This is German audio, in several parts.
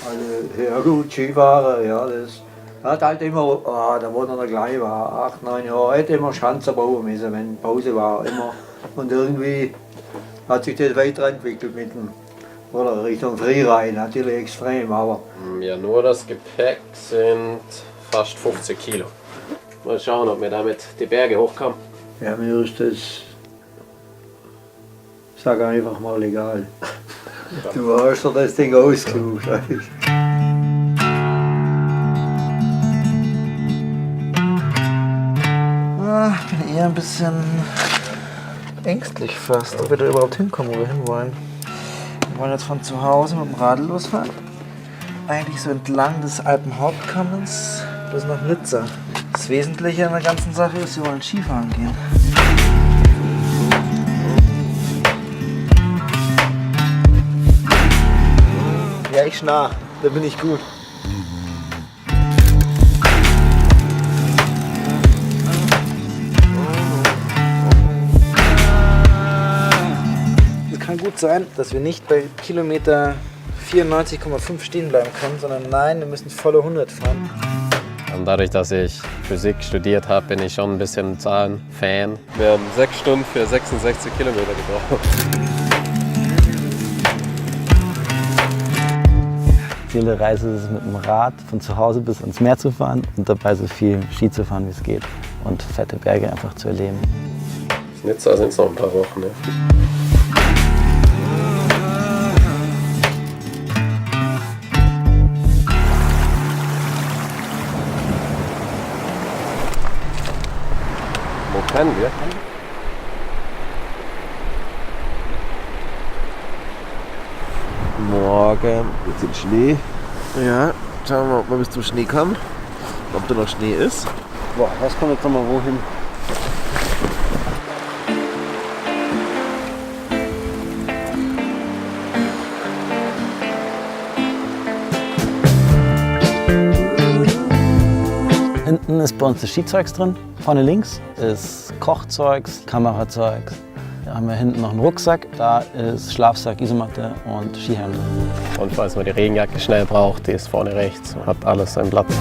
Also, ja gut, Skifahren, ja, das hat halt immer, da wo er noch klein war, 8, 9 Jahre, hat immer Schanzen bauen müssen, wenn Pause war, immer. Und irgendwie hat sich das weiterentwickelt mit dem, oder Richtung Freeride, natürlich extrem, aber... Ja, nur das Gepäck sind fast 50 Kilo. Mal schauen, ob wir damit die Berge hochkommen. Ja, mir ist das, sag einfach mal, egal. Du hast doch das Ding ausgesucht. Ich bin eher ein bisschen ängstlich fast, ob wir da überhaupt hinkommen, wo wir hinwollen. Wir wollen jetzt von zu Hause mit dem Radl losfahren. Eigentlich so entlang des Alpenhauptkamms bis nach Nizza. Das Wesentliche an der ganzen Sache ist, wir wollen Skifahren gehen. Ja, ich schnarr. Da bin ich gut. Es kann gut sein, dass wir nicht bei Kilometer 94,5 stehen bleiben können, sondern nein, wir müssen volle 100 fahren. Und dadurch, dass ich Physik studiert habe, bin ich schon ein bisschen Zahlen-Fan. Wir haben 6 Stunden für 66 Kilometer gebraucht. Ziel der Reise ist es, mit dem Rad von zu Hause bis ans Meer zu fahren und dabei so viel Ski zu fahren, wie es geht. Und fette Berge einfach zu erleben. Bis Nizza sind es noch ein paar Wochen. Ne? Wo können wir? Morgen jetzt in Schnee. Ja, schauen wir mal, ob wir bis zum Schnee kommen. Ob da noch Schnee ist. Boah, was kommt jetzt nochmal wohin? Hinten ist bei uns das Skizeugs drin. Vorne links ist Kochzeugs, Kamerazeugs. Da haben wir hinten noch einen Rucksack. Da ist Schlafsack, Isomatte und Skihelm. Und falls man die Regenjacke schnell braucht, die ist vorne rechts. Hat alles seinen Platz.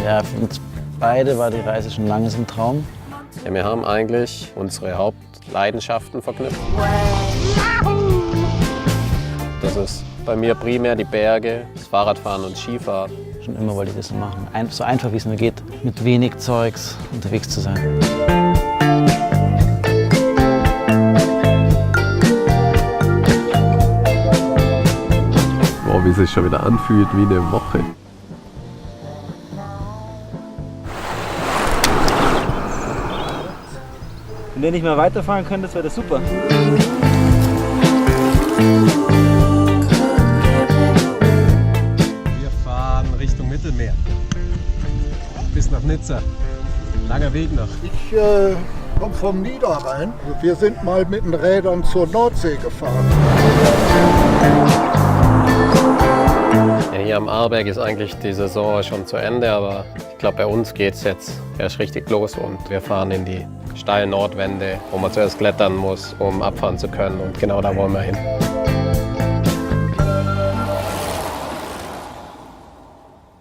Ja, für uns beide war die Reise schon lange so ein Traum. Ja, wir haben eigentlich unsere Hauptleidenschaften verknüpft. Das ist bei mir primär die Berge, das Fahrradfahren und Skifahren. Schon immer wollte ich das machen. So einfach wie es nur geht, mit wenig Zeugs unterwegs zu sein. Boah, wie es sich schon wieder anfühlt wie eine Woche. Wenn ihr nicht mehr weiterfahren könnt, wäre das super. Wir fahren Richtung Mittelmeer. Bis nach Nizza. Langer Weg noch. Ich komme vom Niederrhein. Wir sind mal mit den Rädern zur Nordsee gefahren. Ja, hier am Arlberg ist eigentlich die Saison schon zu Ende, aber ich glaube, bei uns geht es jetzt erst richtig los und wir fahren in die steilen Nordwände, wo man zuerst klettern muss, um abfahren zu können, und genau da wollen wir hin.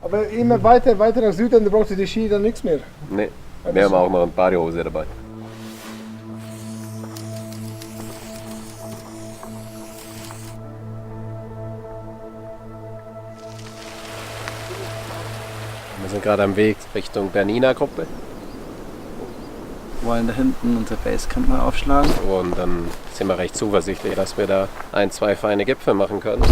Aber immer weiter nach Süden, da braucht ihr die Ski dann nichts mehr. Nee, wir haben auch noch ein paar Hose dabei. Wir sind gerade am Weg Richtung Bernina Gruppe Wir wollen da hinten unser Basecamp mal aufschlagen. und dann sind wir recht zuversichtlich, dass wir da 1, 2 feine Gipfel machen können.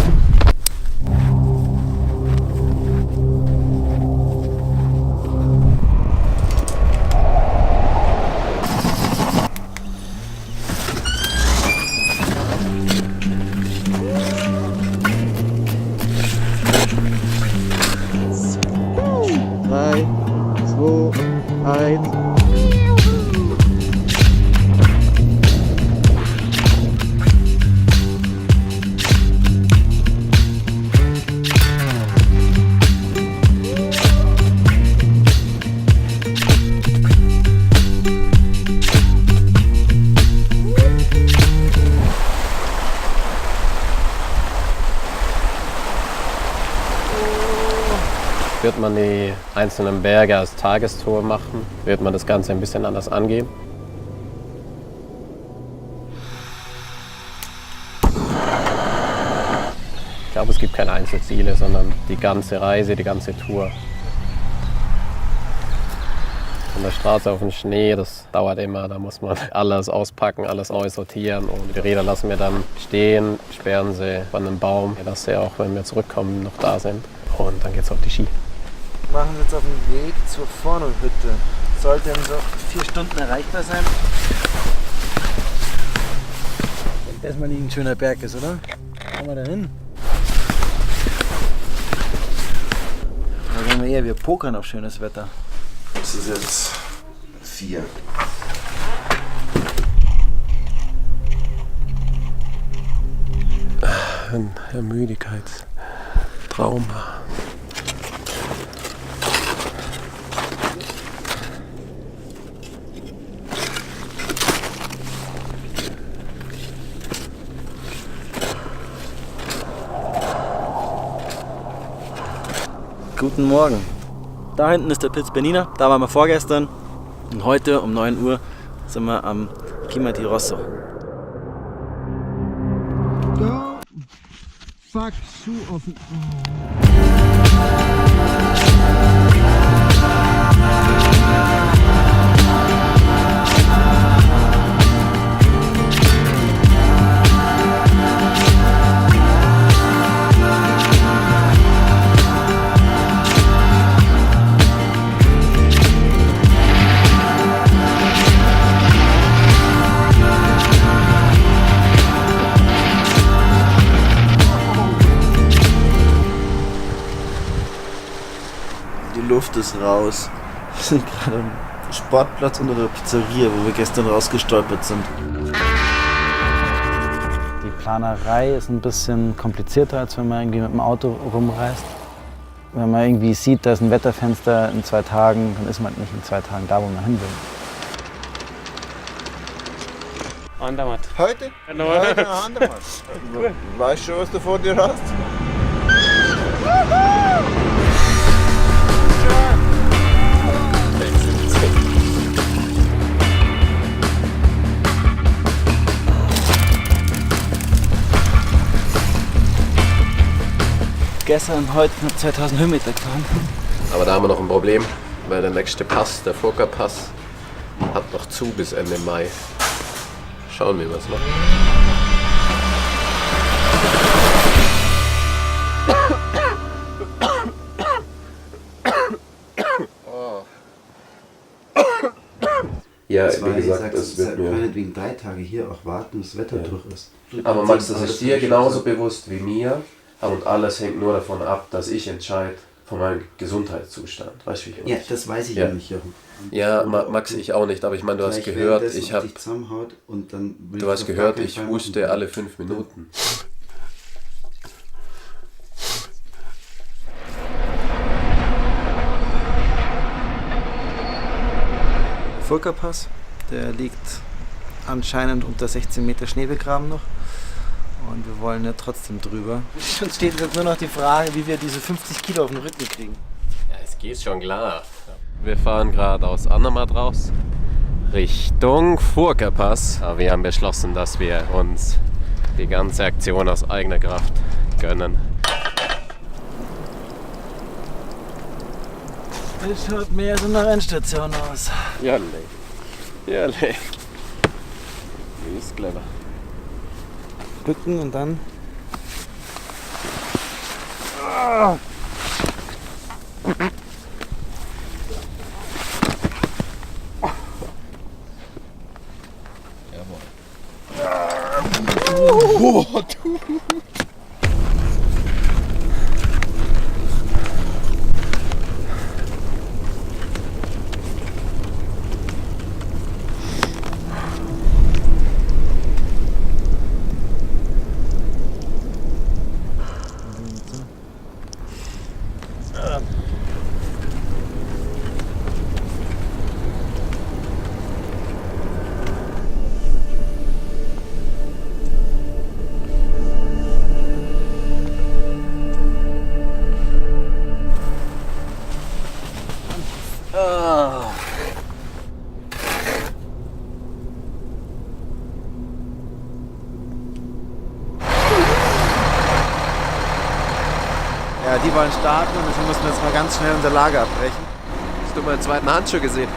wird man die einzelnen Berge als Tagestour machen, wird man das Ganze ein bisschen anders angehen. Ich glaube, es gibt keine Einzelziele, sondern die ganze Reise, die ganze Tour. Von der Straße auf den Schnee, das dauert immer, da muss man alles auspacken, alles neu sortieren und die Räder lassen wir dann stehen, sperren sie von einem Baum, dass sie auch, wenn wir zurückkommen, noch da sind und dann geht's auf die Ski. Machen wir jetzt auf dem Weg zur Forno-Hütte. Sollte in so 4 Stunden erreichbar sein. Wenn das mal nicht ein schöner Berg ist, oder? Kommen wir da hin? Da gehen wir eher, wir pokern auf schönes Wetter. Das ist jetzt 4. Ein Ermüdigkeitstrauma. Guten Morgen. Da hinten ist der Piz Bernina, da waren wir vorgestern. Und heute um 9 Uhr sind wir am Cima di Rosso. Da, fuck, Schuh offen. Die Luft ist raus. Wir sind gerade am Sportplatz unter der Pizzeria, wo wir gestern rausgestolpert sind. Die Planerei ist ein bisschen komplizierter, als wenn man irgendwie mit dem Auto rumreist. Wenn man irgendwie sieht, da ist ein Wetterfenster in 2 Tagen, dann ist man nicht in 2 Tagen da, wo man hin will. Andermatt. Heute? Heute noch Andermatt. Weißt du schon, was du vor dir hast? Gestern und heute knapp 2000 Höhenmeter gefahren. Aber da haben wir noch ein Problem, weil der nächste Pass, der Furka-Pass, hat noch zu bis Ende Mai. Schauen wir, was noch. Ja, Das war, wie gesagt, ich es wird mir. meinetwegen 3 Tage hier auch warten, bis das Wetter durch ist. Aber Max, das ist dir genauso bewusst wie mir. Und alles hängt nur davon ab, dass ich entscheide von meinem Gesundheitszustand. Weißt du, wie ich Ja, meine? das weiß ich Ja. ja nicht, Jochen. Ja, Max, ich auch nicht. Aber ich meine, du hast Vielleicht gehört, währenddessen ich auf habe. dich zusammenhaut und dann will Du ich hast auf gar gehört, keinen ich Fall huste machen. alle 5 Minuten. Furka-Pass, der liegt anscheinend unter 16 Meter Schneebegraben noch. Und wir wollen ja trotzdem drüber. Uns steht jetzt nur noch die Frage, wie wir diese 50 Kilo auf den Rücken kriegen. Ja, es geht schon klar. Wir fahren gerade aus Andermatt raus, Richtung Furka-Pass. Aber wir haben beschlossen, dass wir uns die ganze Aktion aus eigener Kraft gönnen. Das schaut mehr so nach Endstation aus. Ja, ja, Wie ist clever. Bücken und dann. Ja, die wollen starten und deswegen müssen wir jetzt mal ganz schnell unser Lager abbrechen. Hast du meinen zweiten Handschuh gesehen?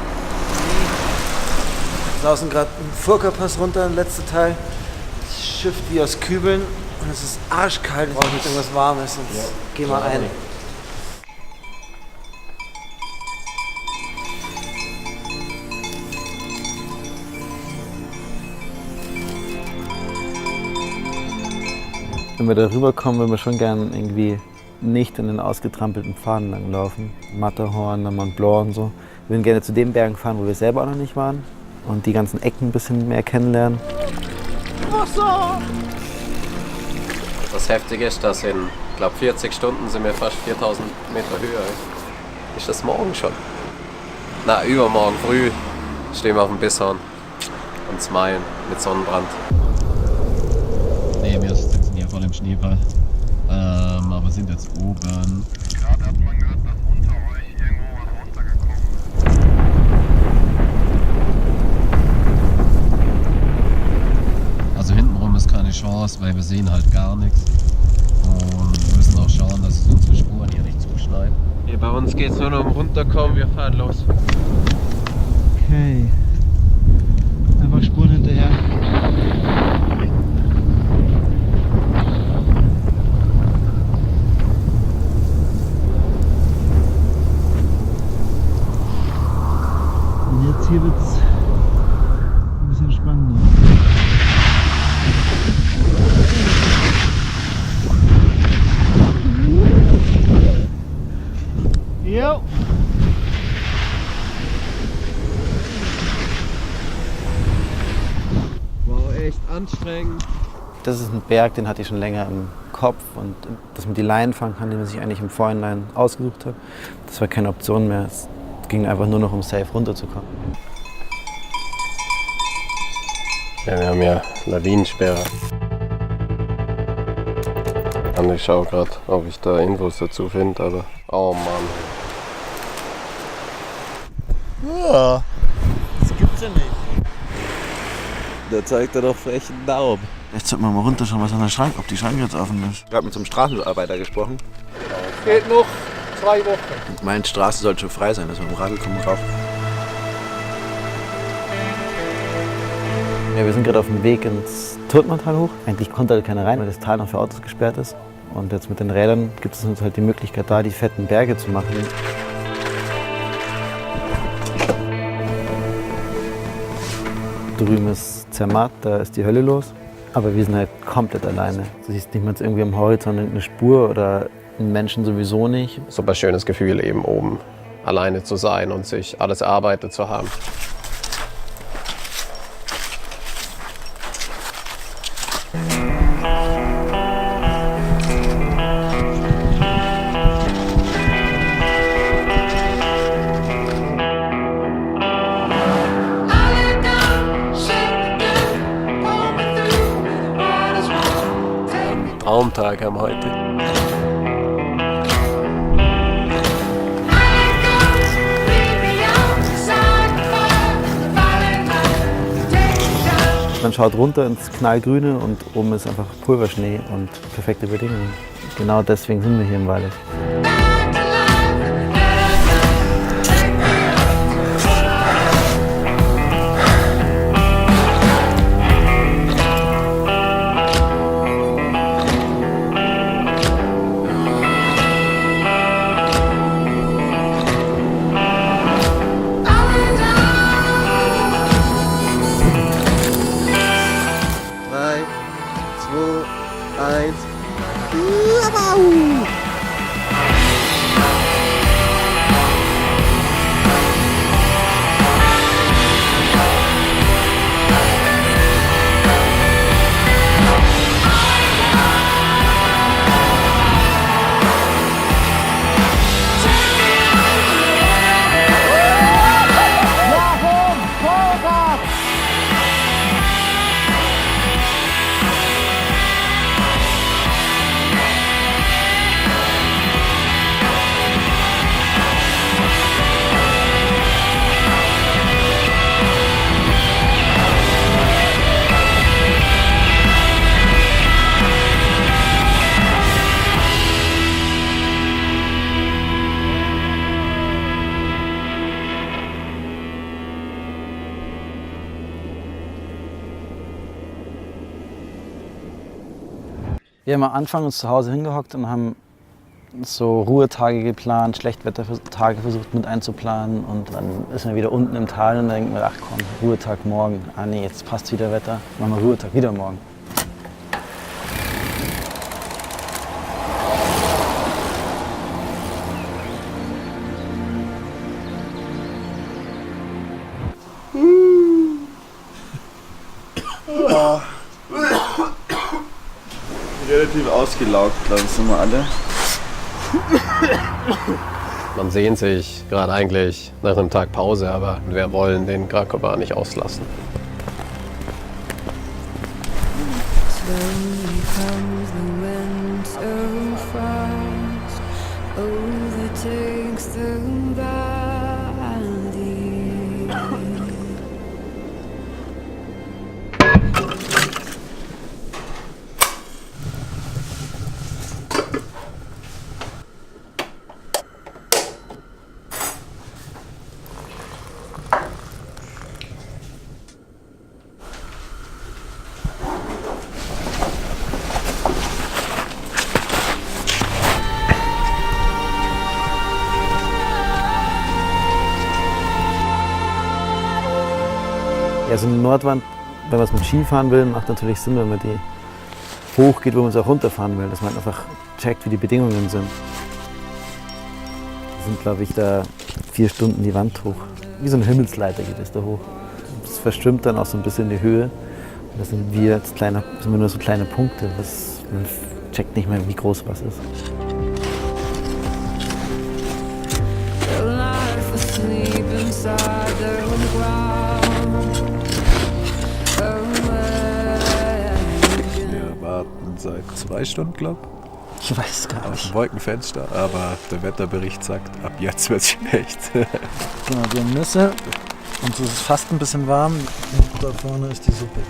Wir sausen gerade einen Furka-Pass runter, ein letzter Teil. Das Schiff wie aus Kübeln und es ist arschkalt. Ich brauche jetzt irgendwas Warmes, sonst gehen wir ein. Wenn wir da rüberkommen, würden wir schon gern irgendwie nicht in den ausgetrampelten Pfaden langlaufen. Matterhorn, Mont Blanc und so. Wir würden gerne zu den Bergen fahren, wo wir selber auch noch nicht waren. Und die ganzen Ecken ein bisschen mehr kennenlernen. Das Heftige ist, dass in, ich glaube, 40 Stunden sind wir fast 4000 Meter Höhe. Ist das morgen schon? Na, übermorgen früh stehen wir auf dem Bisshorn und smilen mit Sonnenbrand. Nee, wir sitzen hier voll im Schneefall. Aber sind jetzt oben. Gerade hat man gehört, dass unter euch irgendwo was runtergekommen ist. Also hintenrum ist keine Chance, weil wir sehen halt gar nichts. Und wir müssen auch schauen, dass es unsere Spuren hier nicht zuschneiden. Hier bei uns geht es nur noch um runterkommen, wir fahren los. Okay. Einfach Spuren hinterher. Und jetzt hier wird's ein bisschen spannender. Jo. Wow, echt anstrengend. Das ist ein Berg, den hatte ich schon länger im Kopf und dass man die Leinen fangen kann, die man sich eigentlich im Vorhinein ausgesucht hat, das war keine Option mehr. Es ging einfach nur noch um safe runterzukommen. Ja, wir haben ja Lawinensperre. Und ich schaue gerade, ob ich da Infos dazu finde, aber oh Mann. Ja, das gibt's ja nicht. Da zeigt er doch frech einen Daumen. Jetzt sollten wir mal runterschauen, was an der Schrank, ob die Schranke jetzt offen ist. Ich habe mit so einem Straßenarbeiter gesprochen. Geht noch 2 Wochen. Meine Straße sollte schon frei sein, also mit dem Radl kommen wir rauf. Ja, wir sind gerade auf dem Weg ins Turtmanntal hoch. Eigentlich konnte halt keiner rein, weil das Tal noch für Autos gesperrt ist. Und jetzt mit den Rädern gibt es uns halt die Möglichkeit, da die fetten Berge zu machen. Drüben ist Zermatt, da ist die Hölle los. Aber wir sind halt komplett alleine. Du siehst nicht mal irgendwie am Horizont eine Spur oder einen Menschen sowieso nicht. Super schönes Gefühl, eben oben alleine zu sein und sich alles erarbeitet zu haben. Traumtag haben wir heute. Man schaut runter ins Knallgrüne und oben ist einfach Pulverschnee und perfekte Bedingungen. Genau deswegen sind wir hier im Wallis. Wir haben am Anfang uns zu Hause hingehockt und haben so Ruhetage geplant, Schlechtwettertage versucht mit einzuplanen und dann ist man wieder unten im Tal und dann denkt man, ach komm, Ruhetag morgen. Ah nee, jetzt passt wieder Wetter, machen wir Ruhetag wieder morgen. Relativ ausgelaugt, glaube ich, sind wir alle. Man sehnt sich gerade eigentlich nach einem Tag Pause, aber wir wollen den Krakowa nicht auslassen. Slowly comes the winter frost, overtakes the valley. Ja, so eine Nordwand, wenn man es mit Ski fahren will, macht natürlich Sinn, wenn man die hochgeht, wo man es auch runterfahren will, dass man einfach checkt, wie die Bedingungen sind. Wir sind, glaube ich, da 4 Stunden die Wand hoch. Wie so eine Himmelsleiter geht es da hoch. Es verschwimmt dann auch so ein bisschen in die Höhe. Und das sind wir als sind wir nur so kleine Punkte. Man checkt nicht mehr, wie groß was ist. Wir warten seit 2 Stunden, glaube Ich weiß es gar ich, nicht. auf dem Wolkenfenster, aber der Wetterbericht sagt, ab jetzt wird es schlecht. Genau, wir haben Nüsse und so ist es fast ein bisschen warm. Und da vorne ist die Suppe.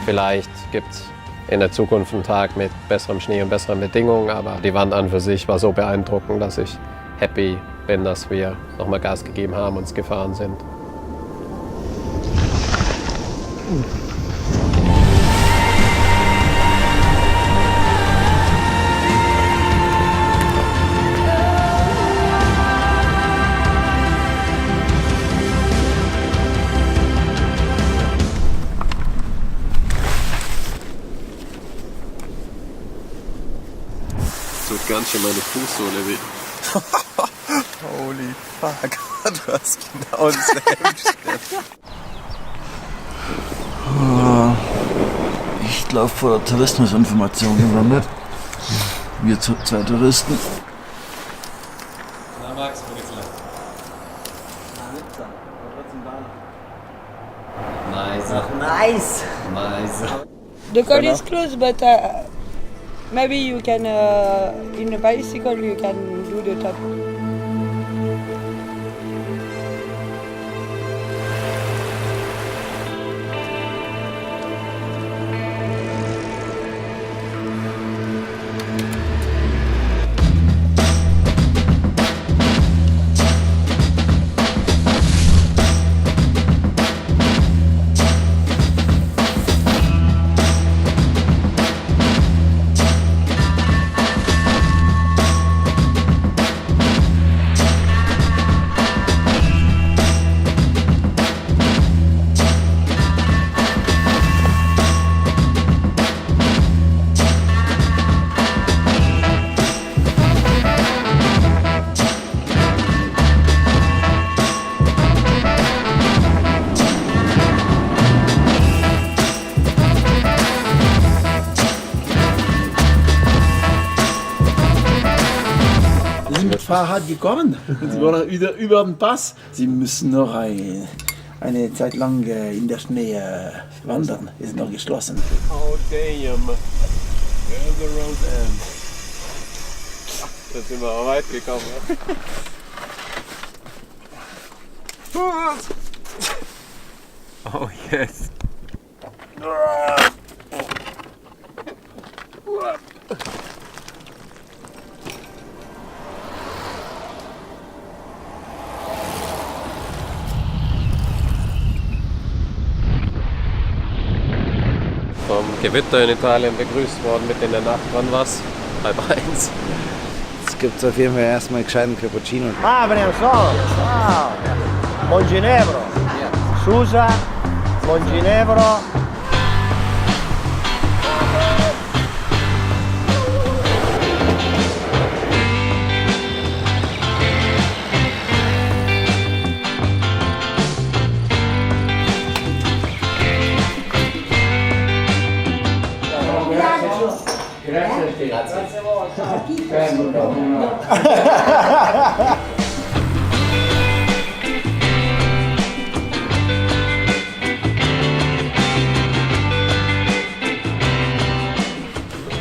Vielleicht gibt es in der Zukunft einen Tag mit besserem Schnee und besseren Bedingungen, aber die Wand an für sich war so beeindruckend, dass ich happy bin, dass wir nochmal Gas gegeben haben und es gefahren sind. Tut ganz schön meine Fußsohle weh. Holy fuck, du hast genau dasselbe Steffen. Ich laufe vor der Tourismusinformation gelandet. Wir 2 Touristen. Na Max, wo geht's lang? Nice. Nice. The call is closed, but maybe you can, in a bicycle, you can do the top. Fahrrad gekommen. Sie waren wieder über den Pass. Sie müssen noch eine Zeit lang in der Schnee wandern. Ist noch geschlossen. Oh damn. Where's the road end? Da sind wir auch weit gekommen. Oh yes. Vom Gewitter in Italien begrüßt worden mit in der Nacht. Wann war's? 12:30. Jetzt gibt es auf jeden Fall erstmal gescheiten Cappuccino. Abre il sole. Monginevro. Susa. Monginevro.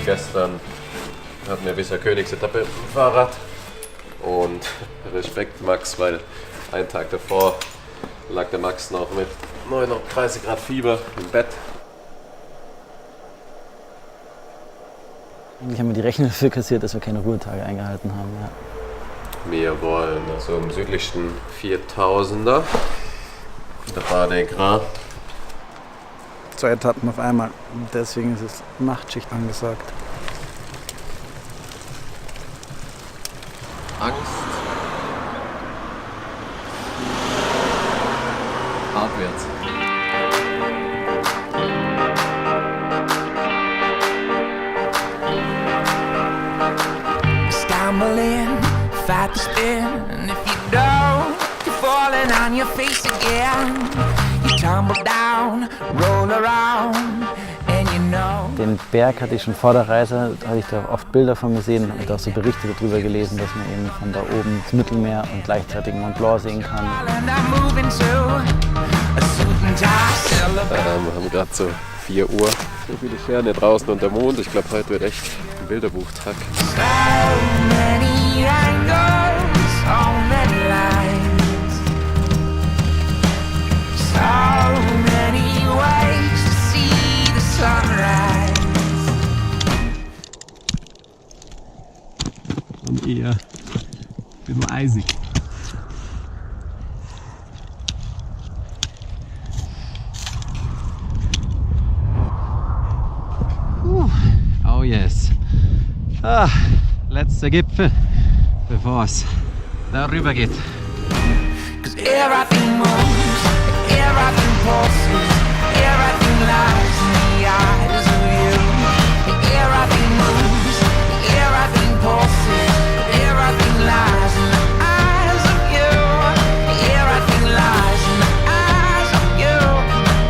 Gestern hatten wir bisher Königsetappe im Fahrrad und Respekt Max, weil einen Tag davor lag der Max noch mit 39 Grad Fieber im Bett. Eigentlich haben wir die Rechnung dafür kassiert, dass wir keine Ruhetage eingehalten haben. Ja. Wir wollen also im südlichsten 4000er, der Bade Gras. 2 Etappen auf einmal. Deswegen ist es Nachtschicht angesagt. Angst. Abwärts. Stumbling, fight the spin, and if you don't, you're falling on your face again. You tumble down, roll around, and you know. Den Berg hatte ich schon vor der Reise, da habe ich da oft Bilder von gesehen und auch so Berichte darüber gelesen, dass man eben von da oben das Mittelmeer und gleichzeitig Mont Blanc sehen kann. Wir haben gerade so 4 Uhr, so viele Sterne draußen und der Mond. Ich glaube, heute wird echt ein Bilderbuchtag. Und eher ein bisschen eisig. Oh yes. Letzter Gipfel, bevor es darüber geht. Everything moves, everything pulses, everything lies in the eyes of you. Everything moves, everything pulses, everything lies in the eyes of you. Everything lies in the eyes of you,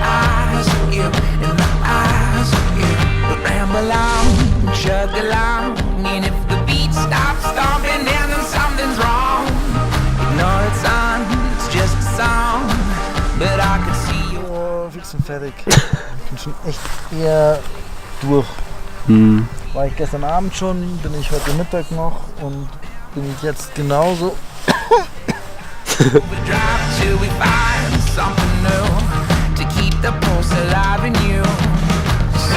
eyes of you, in the eyes of you. But ramble on, chug along, and if the beat stops stomping, then something's wrong. Ignore it's on, it's just a song, but I could see you. Oh, fix und fertig. Ich bin schon echt eher durch. War ich gestern Abend schon, bin ich heute Mittag noch und bin ich jetzt genauso. We drive till we find something new to keep the pulse alive in you. So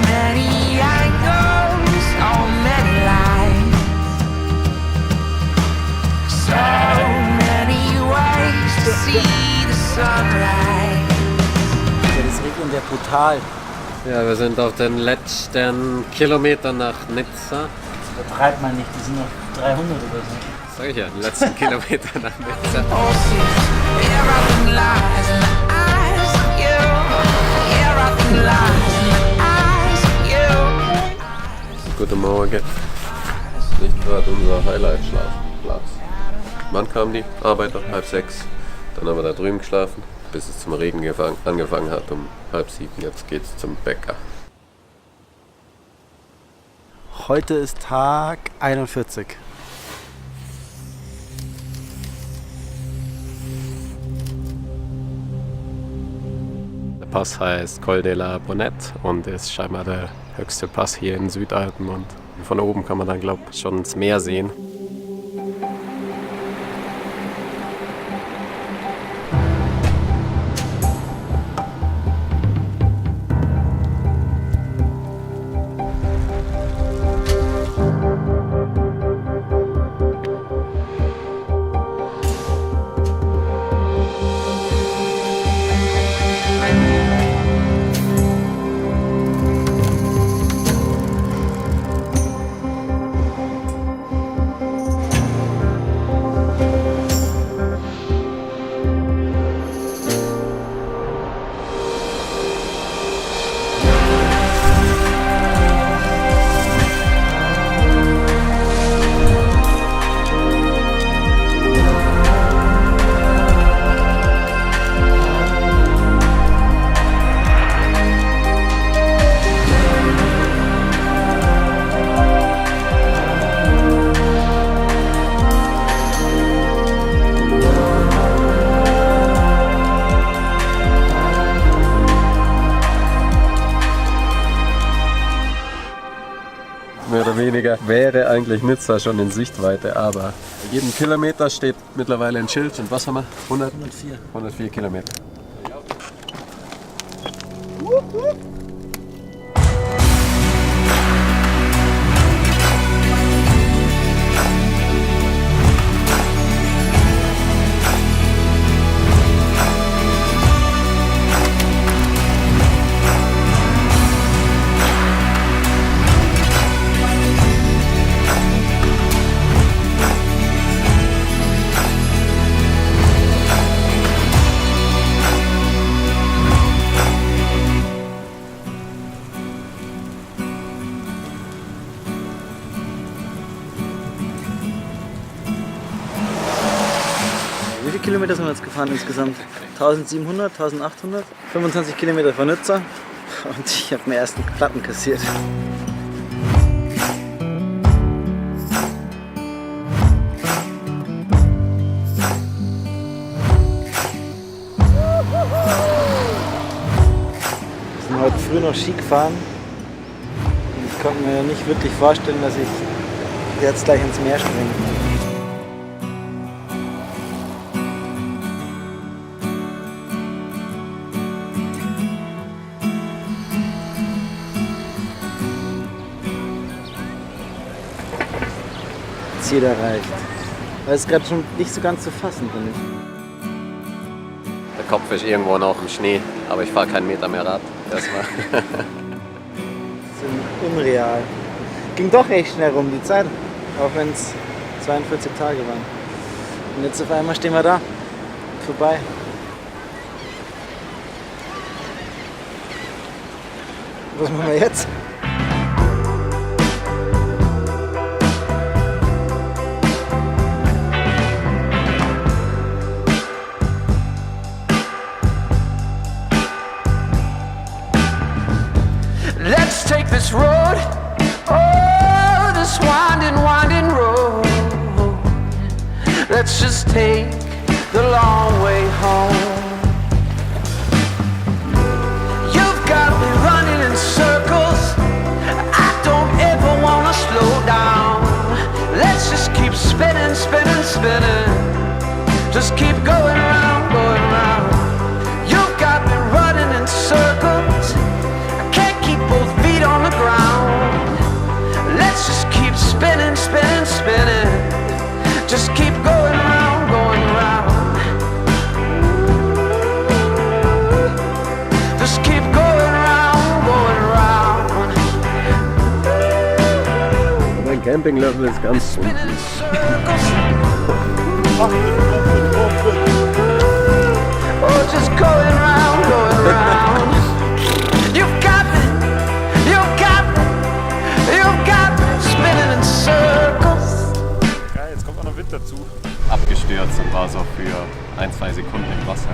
many angles, so many lights, so many ways to see the sunrise. Das regnet ja brutal. Ja, wir sind auf den letzten Kilometern nach Nizza. Übertreibt man nicht, die sind noch 300 oder so. Sag ich ja, den letzten Kilometer nach Nizza. Everything lies in the eyes of you. Everything lies in the eyes of you. Guten Morgen. Das ist nicht gerade unser Highlight-Schlafplatz. Wann kamen die Arbeiter? 5:30. Dann haben wir da drüben geschlafen, bis es zum Regen angefangen hat, um 6:30. Jetzt geht's zum Bäcker. Heute ist Tag 41. Pass heißt Col de la Bonette und ist scheinbar der höchste Pass hier in den Südalpen. Und von oben kann man dann, glaube ich, schon ins Meer sehen. Mehr oder weniger wäre eigentlich Nizza schon in Sichtweite, aber jeden Kilometer steht mittlerweile ein Schild. Und was haben wir? 104. 104 Kilometer. Wie viele Kilometer sind wir jetzt gefahren insgesamt? 1700, 1800? 25 Kilometer von Nizza und ich habe mir erst einen Platten kassiert. Wir sind heute früh noch Ski gefahren und ich konnte mir nicht wirklich vorstellen, dass ich jetzt gleich ins Meer springe. Ziel erreicht. Das ist gerade schon nicht so ganz zu fassen, finde ich. Der Kopf ist irgendwo noch im Schnee, aber ich fahre keinen Meter mehr Rad. Erstmal. Das ist unreal. Ging doch echt schnell rum, die Zeit. Auch wenn es 42 Tage waren. Und jetzt auf einmal stehen wir da. Vorbei. Was machen wir jetzt? Let's take this road, oh, this winding, winding road. Let's just take the long way home. You've got me running in circles. I don't ever wanna slow down. Let's just keep spinning, spinning, spinning. Just keep going round, going round. You've got me running in circles. Both feet on the ground. Let's just keep spinning, spinning, spinning. Just keep going round, going round. Just keep going round, going round. Mein Campinglevel ist ganz unten. Oh, just going round, going round. You've got me. Ja, jetzt kommt auch noch Wind dazu. Abgestürzt und war so für 1-2 Sekunden im Wasser.